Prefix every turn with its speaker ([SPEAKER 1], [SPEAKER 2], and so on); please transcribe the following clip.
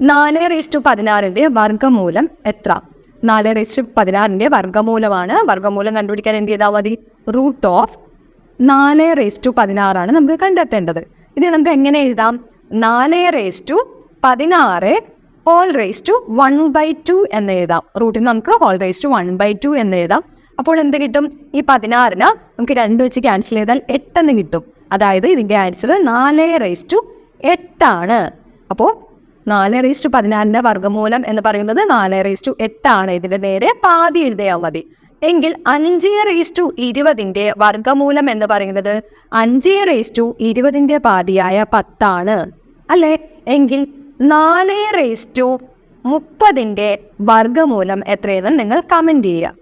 [SPEAKER 1] 4/16 വർഗ്ഗമൂലം എത്ര? 4/16 വർഗ്ഗമൂലമാണ്. വർഗ്ഗമൂലം കണ്ടുപിടിക്കാൻ എന്ത് ചെയ്താൽ മതി? √4/16 നമുക്ക് കണ്ടെത്തേണ്ടത്. ഇത് നമുക്ക് എങ്ങനെ എഴുതാം? 4/16 1/2 എന്ന് എഴുതാം. റൂട്ടിന് നമുക്ക് 1/2 എന്ന് എഴുതാം. അപ്പോൾ എന്ത് കിട്ടും? ഈ 16 നമുക്ക് 2 വെച്ച് ക്യാൻസൽ ചെയ്താൽ 8 എന്ന് കിട്ടും. അതായത് ഇതിൻ്റെ ആൻസർ 4/8 ആണ്. അപ്പോൾ 4/16 വർഗ്ഗമൂലം എന്ന് പറയുന്നത് 4/8 ആണ്. ഇതിൻ്റെ നേരെ പാതി എഴുതിയാൽ മതി. എങ്കിൽ 5/20 വർഗ്ഗമൂലം എന്ന് പറയുന്നത് 5/20 പാതിയായ 10 ആണ് അല്ലേ? എങ്കിൽ 4/30 വർഗ്ഗമൂലം എത്രയെന്ന് നിങ്ങൾ കമൻറ്റ് ചെയ്യുക.